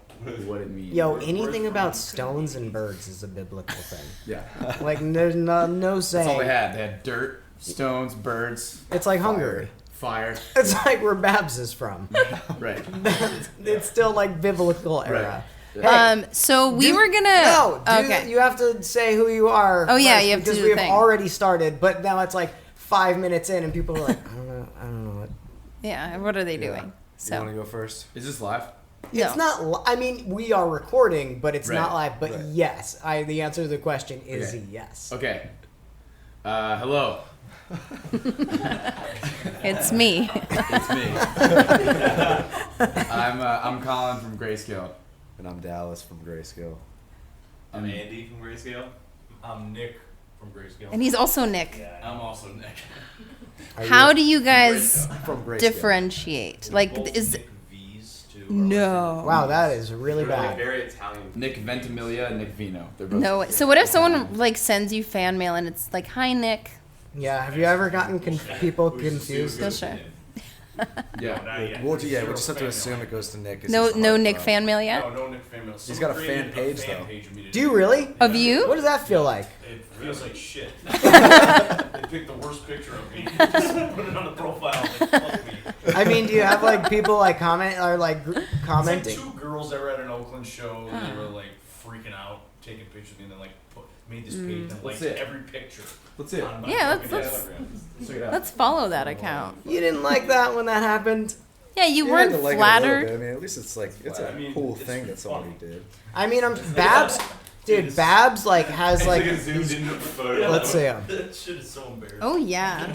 what it means. Yo, anything about stones and birds is a biblical thing. Yeah. Like there's no That's all saying. they had. They had dirt, stones, birds. It's like fire. Hungary. Fire. It's like where Babs is from. Right. It's still like biblical era. Right. So we were gonna. No, okay. you have to say who you are. Oh, yeah, first you have to because do the we've thing. already started, but now it's like 5 minutes in, and people are like, I don't know what. Yeah. What are they doing? You So want to go first? Is this live? It's not. I mean, we are recording, but it's not Right, live. But right. yes, the answer to the question is Okay. yes. Okay. Hello. it's me. It's me. I'm Colin from Grayscale. And I'm Dallas from Grayscale. I'm Andy from Grayscale. I'm Nick From Grayscale. And he's also Nick. Yeah. I'm also Nick. How do you guys From Grayscale. differentiate? Like, Both is Nick V's too. no. Wow, that is really They're like bad. very Italian. Nick Ventimiglia and Nick Vino. They're both. No. So what if someone like sends you fan mail and it's like, "Hi, Nick." Yeah, have you ever gotten people confused? No, sure. Yeah. We just have to assume it goes to Nick. 'cause No, he's the no heart Nick club. fan mail yet. No Nick fan mail. He's got a fan page, though. of me to Do you really? Of you? What does that feel like? It feels like shit. They picked the worst picture of me. Just put it on the profile. Like, fuck me. I mean, do you have like people like comment or like commenting? It's like 2 girls that were at an Oakland show and they were like freaking out, taking pictures of me, and then like made this page and Let's liked see it. every picture. Let's see it. on my Yeah, fucking let's- Instagram. Check it out. Let's follow that account. You didn't like that when that happened? Yeah, you You weren't had to like it a little flattered. bit. I mean, at least it's like it's a I mean, cool it's thing that somebody funny. did. I mean, Babs, dude, Babs like has It's like a zoomed these, in photo. let's see him. That shit is so embarrassing. Oh yeah,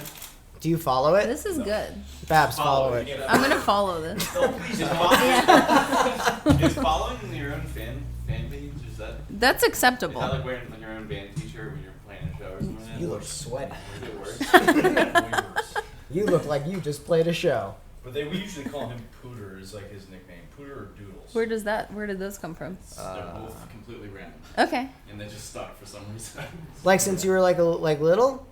Do you follow it? this is good. Babs, follow it. I'm gonna follow this. No, please, is following your own fan page, is that That's acceptable. like wearing like your own band t-shirt when you're playing a show or something like that? You look sweaty. Is it worse? Way worse. You look like you just played a show. But we usually call him Pooter is like his nickname. Pooter or Doodles. Where did those come from? They're both completely random. Okay. And they just stuck for some reason. Like since you were like little.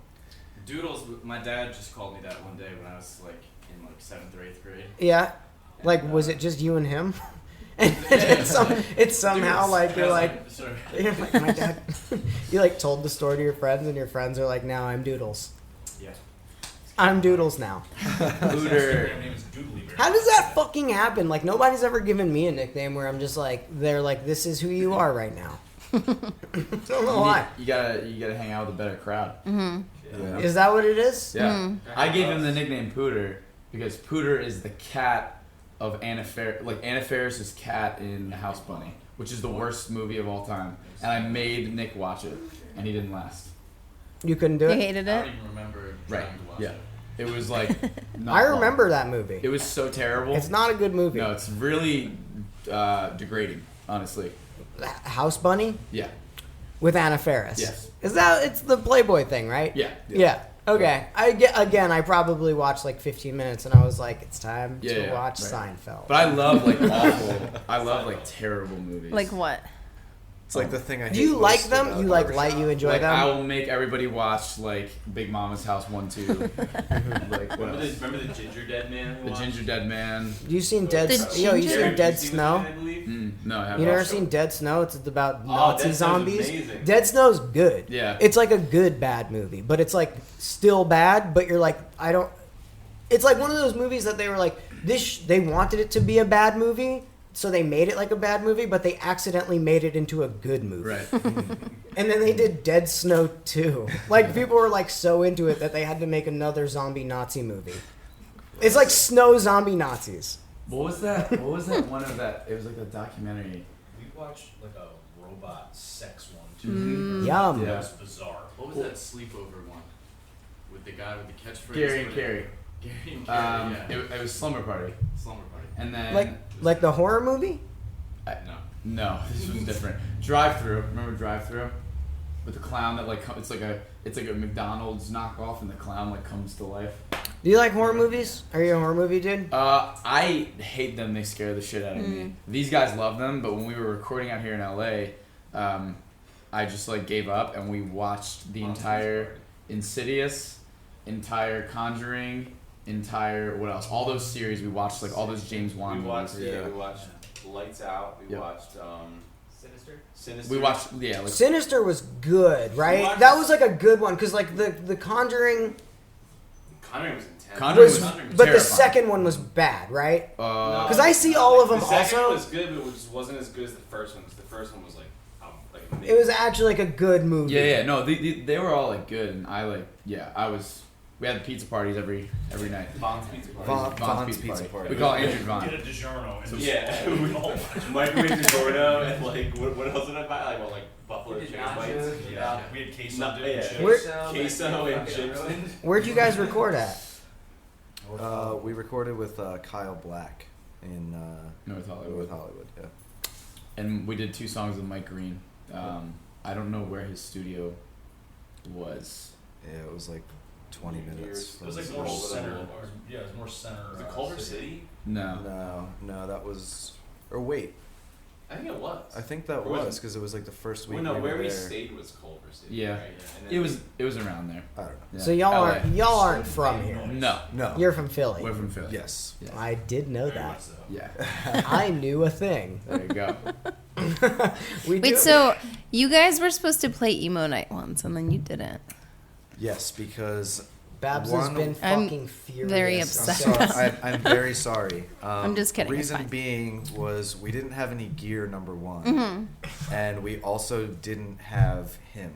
Doodles. My dad just called me that one day when I was like in like 7th or 8th grade. Yeah. Like, was it just you and him? And it's somehow like you're like my dad. You like told the story to your friends, and your friends are like, "Now I'm Doodles. Yeah. I'm Doodles now." Booter. name is Doodly Bear. How does that fucking happen? Like nobody's ever given me a nickname where I'm just like, they're like, "This is who you are right now." I don't know why. You gotta hang out with a better crowd. Mm-hmm. Yeah. Is that what it is? Yeah. Mm. I gave him the nickname Pooter because Pooter is the cat of Anna Faris's cat in House Bunny, which is the worst movie of all time. And I made Nick watch it, and he didn't last. You couldn't do You it. hated I it. don't even remember Right. trying to watch Yeah. it. It was like. Not I long. remember that movie. It was so terrible. It's not a good movie. No, it's really degrading, honestly. House Bunny Yeah. with Anna Faris. Yes. Is that it's the Playboy thing, right? Yeah. Yeah. Okay. I probably watched like 15 minutes and I was like, it's time Yeah, to yeah, watch right. Seinfeld. But I love like awful. I love like terrible movies. Like what? It's like the thing I hate. Do you like most them? about You like Barbershop. you enjoy Like them? I will make everybody watch like Big Mama's House 1, 2. Like what Remember else? the Ginger Dead Man? The Ginger Dead Man. You seen Dead? The Yo, you Ginger- seen Dead Snow? I believe. No, I haven't. You never watched it. seen Dead Snow? It's about Oh, Nazi Dead Snow's zombies. amazing. Dead Snow's good. Yeah. It's like a good bad movie, but it's like still bad. But you're like, I don't. It's like one of those movies that they were like, they wanted it to be a bad movie, so they made it like a bad movie, but they accidentally made it into a good movie. Right. And then they did Dead Snow 2. Like people were like so into it that they had to make another zombie Nazi movie. It's like Snow Zombie Nazis. What was that? What was that one of that? It was like a documentary. We watched like a robot sex one too. Mm. Yum. Yeah. That was bizarre. What was that sleepover one with the guy with the catchphrase? Gary and Carrie. Gary and Carrie. Yeah. It was Slumber Party. Slumber Party. And then Like the horror movie? No, this was different. Drive Through. Remember Drive Through? With the clown that like it's like a McDonald's knockoff, and the clown like comes to life. Do you like horror movies? Are you a horror movie dude? I hate them. They scare the shit out of me. These guys love them, but when we were recording out here in LA, I just like gave up, and we watched the entire Insidious, entire Conjuring, entire what else? All those series we watched, like all those James Wan. We watched. movies. Yeah, we watched Lights Out. We Yep. watched Sinister. We watched like Sinister was good, right? watched- That was like a good one because like the Conjuring Conjuring was intense. Conjuring was, was but the terrifying. second one was bad, right? No. Because I see all of them The second also. one was good, but it just wasn't as good as the first one. 'Cause the first one was like It was actually like a good movie. Yeah, no, they were all like good, and we had pizza parties every night. Vaughn's Pizza Party. Vaughn's Pizza Party. We call it Andrew Vaughn. Get a DiGiorno. And Yeah, microwave DiGiorno and like what else did I buy? Like what, like buffalo chicken bites? Yeah, we had queso Not- dip yeah. and chips. Where- Queso and chips. Where'd you guys record at? We recorded with Kyle Black in North Hollywood. North Hollywood. Yeah. And we did 2 songs with Mike Green. I don't know where his studio was. Yeah, it was like 20 minutes. It was like more center. It was more center. Was it Culver City? No. No, that was. Or wait. I think it was. I think that Or was was it? because it was like the first week. Well, no, we where were we there. stayed was Culver City. Yeah. Right? And then It was around there. I don't know. Yeah. So y'all aren't from here. No. You're from Philly. We're from Philly. Yes. I did know Very that. much so. Yeah. I knew a thing. There you go. Wait, so you guys were supposed to play emo night once, and then you didn't. Yes, because Babs has been I'm fucking furious. very I'm upset. sorry. I'm very sorry. I'm just kidding, it's Reason fine. being was we didn't have any gear, number one, Mhm. and we also didn't have him.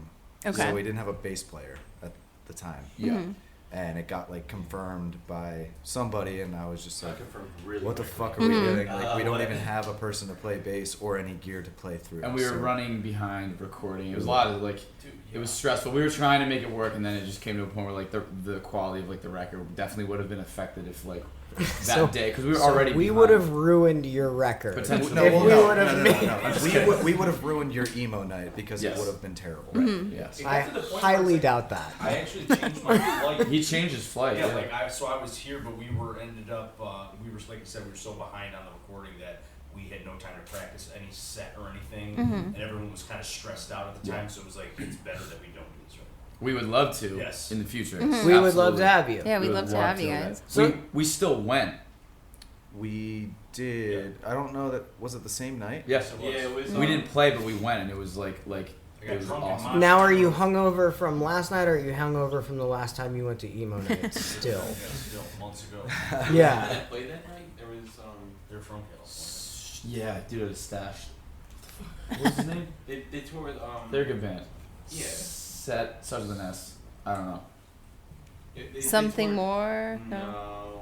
Okay. So we didn't have a bass player at the time. Yeah. Mhm. And it got like confirmed by somebody, and I was just like, confirmed really "What the quickly. fuck are we Mhm. doing? Like, we don't even have a person to play bass or any gear to play through." And we were So- running behind recording. It was a lot of like, it was stressful. We were trying to make it work, and then it just came to a point where like the quality of like the record definitely would have been affected if like that So- day, because we were so already. We behind. would have ruined your record. Potentially. No, if well, we no, would have no, made. no, no. We would have ruined your emo night because Yes. it would have been terrible. Mhm. Yes. It got I to the point where highly it's like, doubt that. I actually changed my flight. He changed his flight. Yeah, Yeah. like I was here, but we were ended up we were like I said, we were so behind on the recording that we had no time to practice any set or anything, Mhm. and everyone was kind of stressed out at the Yeah. time. So it was like it's better that we don't do this right. We would love to. Yes. In the future. Mhm. We would love Absolutely. to have you. Yeah, we'd We love would to have you have guys. that. We still went. We did. I don't know that was it the same night. Yes. Yeah, it was. We didn't play, but we went, and it was like I it got was drunk and awesome. mosh Now, are pit. you hungover from last night, or are you hungover from the last time you went to emo night? Still. Yeah, still months ago. Yeah. Did I play that night? There was They're from California. Yeah, dude, it was Stash. What's his name? they toured with They're a good band. Yeah. Set starts with an S. I don't know. They Something toured- more? No.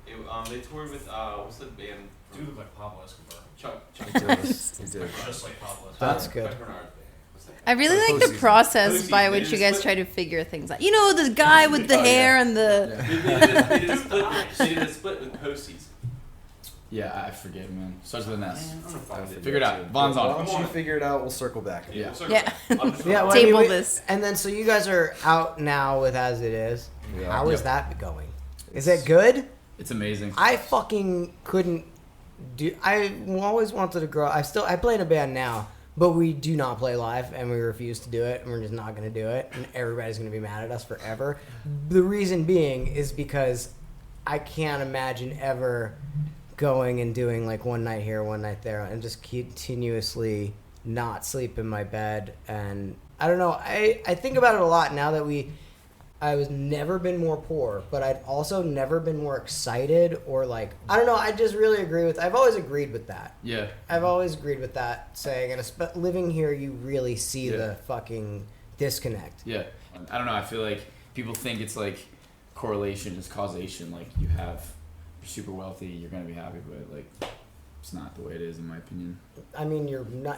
They toured with what's the band? Dude looked like Pablo Escobar. Chuck. He did. He did. Just like Pablo Escobar. That's good. Chuck Bernard's band. What's that? I really Or like the Posey's. process Posey's. by They which did you a guys split- try to figure things out. You know, the guy with the Oh, yeah. hair and the. Yeah. They did a split. They did a split with Posties. Yeah, I forget, man. Starts with an S. I Figure it out. Vaughn's Why on. don't you figure it out? We'll circle back. Yeah. Yeah. Yeah, well, Table we- this. And then, so you guys are out now with As It Is. Yeah. How is Yep. that going? Is it good? It's amazing. I fucking couldn't do. I always wanted to grow. I play in a band now, but we do not play live, and we refuse to do it, and we're just not going to do it, and everybody's going to be mad at us forever. The reason being is because I can't imagine ever going and doing like one night here, one night there, and just continuously not sleep in my bed. And I don't know. I think about it a lot now that I was never been more poor, but I've also never been more excited or like, I don't know. I just really agree with, I've always agreed with that. Yeah. I've always agreed with that saying, and living here, you really see Yeah. the fucking disconnect. Yeah. I don't know. I feel like people think it's like correlation is causation. Like you're super wealthy, you're gonna be happy, but like it's not the way it is in my opinion. I mean,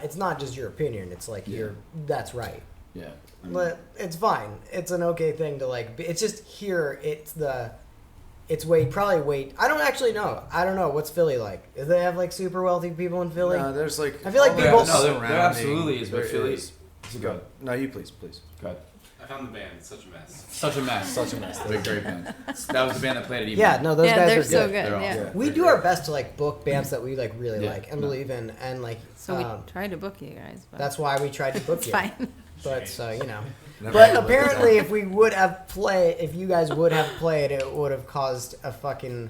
it's not just your opinion. It's like Yeah. that's right. Yeah. I mean, But it's fine. It's an okay thing to like. It's just here. It's way. I don't actually know. I don't know what's Philly like. Do they have like super wealthy people in Philly? No, there's like. I feel like all people- that No, there surrounding- absolutely is, but there Philly is. it's a Go. good. No, you please. Good. I found the band. It's such a mess. Such a mess. Such a mess. They're a great band. That was the band that played at Emo. Yeah, no, those Yeah, guys they're are so good. good. They're Yeah. awesome. We do our best to like book bands that we like really Yeah, like and no. believe in, and like So we um, tried to book you guys, but that's why we tried to book it's you. fine. But so you know, Never but really looked at apparently, that. if you guys would have played, it would have caused an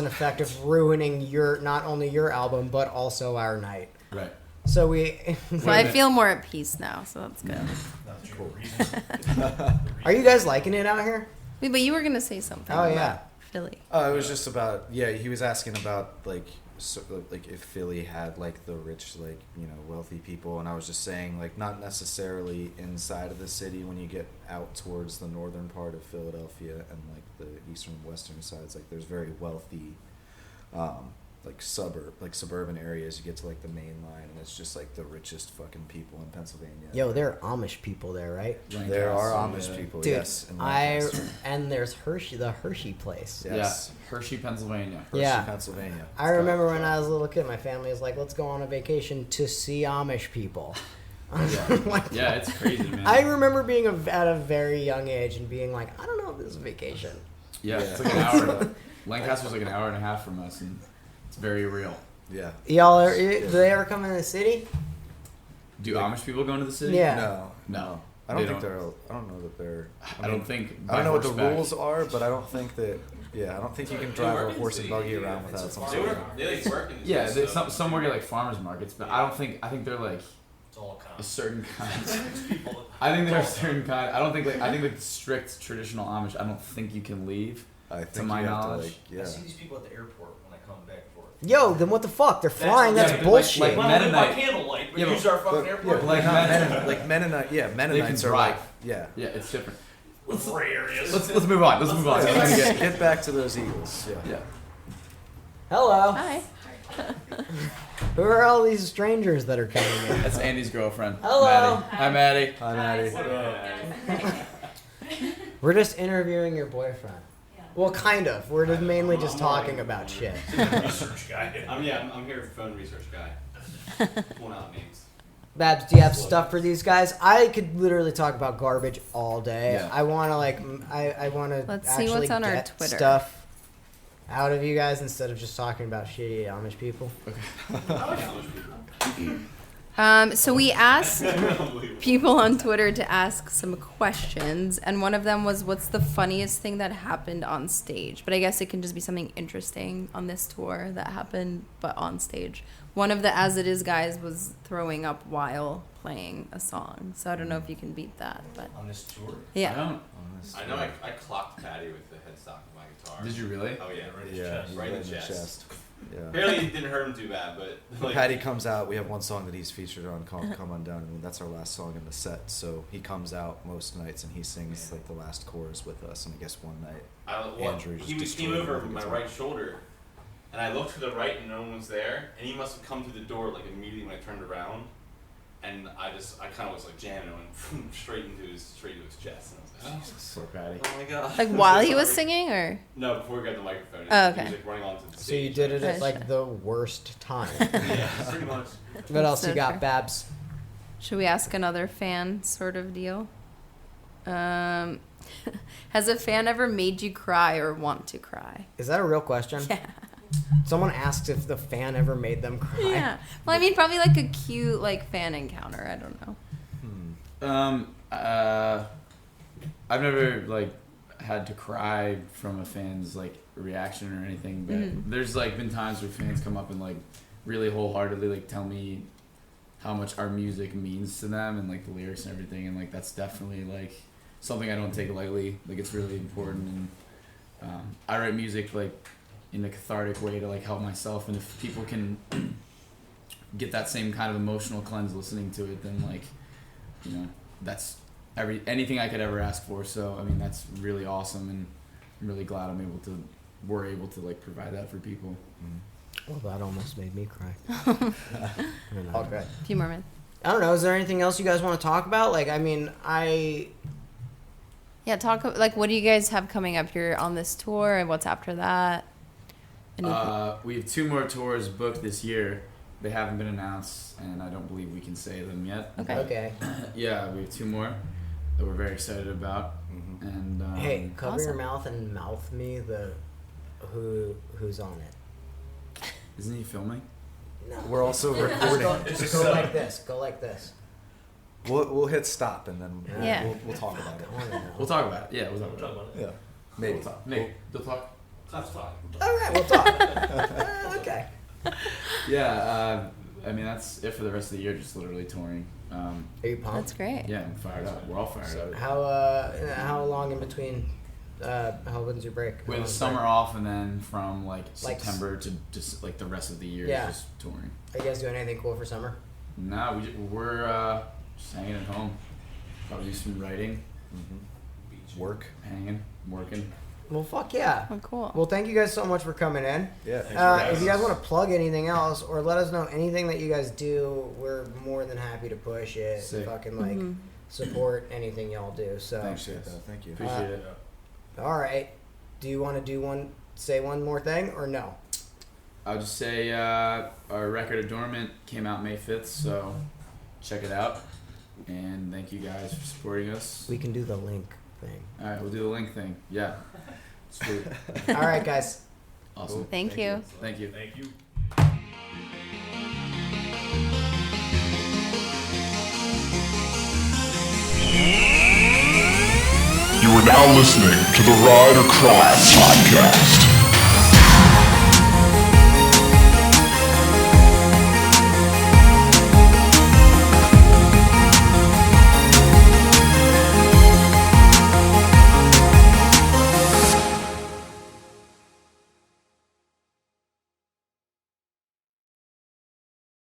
effect of ruining not only your album but also our night. Right. So we. So I feel more at peace now, so that's good. That's Cool. Are you guys liking it out here? Wait, but you were gonna say something. Oh, about yeah. Philly. Oh, it was just about he was asking about like like if Philly had like the rich wealthy people, and I was just saying like not necessarily inside of the city when you get out towards the northern part of Philadelphia and like the eastern western sides, like there's very wealthy suburban areas. You get to like the main line and it's just like the richest fucking people in Pennsylvania. Yo, there are Amish people there, right? There are Lancaster, Amish people, Dude, yes. in Lancaster. and there's the Hershey place. Yes. Yeah. Hershey, Pennsylvania. Hershey, Yeah. Pennsylvania. I remember when I was a little kid, my family was like, let's go on a vacation to see Amish people. Like, Yeah, it's crazy, man. I remember being at a very young age and being like, I don't know if this is a vacation. Yeah, it's like an hour. Lancaster's like an hour and a half from us, and it's very real. Yeah. Y'all are, do they ever come in the city? Do Amish people go into the city? Yeah. No. I don't They think they're. I don't know that they're. I don't think. I don't know what the by rules are, but I don't think that. Yeah, I don't think you can drive a horse and buggy around without some sort of. They like work in the Yeah, city, so- some work at like farmers markets, but I don't think. I think they're like It's all a certain kind. I think they're a certain kind. I don't think like. I think like strict traditional Amish. I don't think you can leave. I to think my you have to, knowledge. like, yeah. I see these people at the airport when I come back and forth. Yo, then what the fuck? They're flying. That's yeah, but bullshit. like Well, I live by Mennonite- candlelight, but Yeah, use our fucking But, airport. yeah, like, Mennonite- Mennonite, yeah, They Mennonites can are like, drive. yeah. Yeah, it's different. With gray areas. Let's move on. Let's move on. Yeah, So we can let's get back to those Eagles. Yeah. Yeah. Hello. Hi. Who are all these strangers that are coming in? That's Andy's girlfriend. Hello. Maddie. Hi, Maddie. Hi, Maddie. We're just interviewing your boyfriend. Well, kind of. We're just mainly just talking about shit. Research guy. I'm here for phone research guy. Pulling out names. Babs, do you have stuff for these guys? I could literally talk about garbage all day. Yeah. I want to I want to Let's see actually what's on our get Twitter. stuff out of you guys instead of just talking about shitty Amish people. So we asked people on Twitter to ask some questions, and one of them was, "What's the funniest thing that happened on stage?" But I guess it can just be something interesting on this tour that happened, but on stage. One of the As It Is guys was throwing up while playing a song, so I don't know if you can beat that, but On this tour? yeah. I don't. I know I clocked Patty with the headstock of my guitar. Did you really? Oh yeah, Yeah, right in the chest. Yeah. Apparently it didn't hurt him too bad, but like, Patty comes out. We have one song that he's featured on called "Come Undone," and that's our last song in the set. So he comes out most nights and he sings like the last chorus with us. And I guess one night Andrew just he came destroyed him over with the my guitar. right shoulder, and I looked to the right and no one was there, and he must have come through the door like immediately when I turned around, and I kind of was like jamming and went straight into his chest, and I was like, oh, Poor Patty. oh my god. Like while he was singing, or No, before we got the microphone. Oh, He okay. was like running onto the So you stage. did it at Nice. like the worst time. Yeah, pretty much. What else So you got, true. Babs? should we ask another fan sort of deal? Has a fan ever made you cry or want to cry? Is that a real question? Yeah. Someone asked if the fan ever made them cry. Yeah. Well, I mean, probably like a cute like fan encounter. I don't know. I've never like had to cry from a fan's like reaction or anything, but there's like been times where fans come up and like really wholeheartedly like tell me how much our music means to them and like the lyrics and everything, and like that's definitely like something I don't take lightly. Like it's really important, and I write music like in a cathartic way to like help myself, and if people can get that same kind of emotional cleanse listening to it, then like, you know, that's anything I could ever ask for. So I mean, that's really awesome, and I'm really glad we're able to like provide that for people. Well, that almost made me cry. A few more minutes. I don't know. Is there anything else you guys want to talk about? Like, I mean, Yeah, talk like what do you guys have coming up here on this tour, and what's after that? Anything? We have 2 more tours booked this year. They haven't been announced, and I don't believe we can say them yet. Okay. Yeah, we have 2 more that we're very excited about. And Hey, cover your Awesome. mouth and mouth me the who's on it. isn't he filming? No. We're also Just recording. Just go like this. Go like this. We'll hit stop and then Yeah. we'll talk about it. I wanna know. We'll talk about it. Yeah, we'll talk about it. Yeah, maybe. We'll talk. Nick, you'll talk? That's fine. All right, we'll talk. Okay. Yeah, I mean, that's it for the rest of the year, just literally touring. Are you pumped? That's great. Yeah, I'm fired up. We're all fired up. How long in between? When's your break? We How have the long's summer break? off, and then from like Like September to just like the rest of the year, Yeah. just touring. Are you guys doing anything cool for summer? No, we're just hanging at home. Probably do some writing, Work. hanging, working. Well, fuck yeah. Oh, cool. Well, thank you guys so much for coming in. Yeah. Thanks for having If you guys us. want to plug anything else or let us know anything that you guys do, we're more than happy to push it. Sick. Fucking like support anything y'all do. So, Appreciate that. Thank you. Appreciate it. all right. Do you want to say one more thing or no? I'll just say our record Adornment came out May 5th, so check it out. And thank you guys for supporting us. We can do the link thing. All right, we'll do the link thing. Yeah. Sweet. All right, guys. Awesome. Thank you. Thank you. Thank you. You are now listening to the Ride or Cry podcast.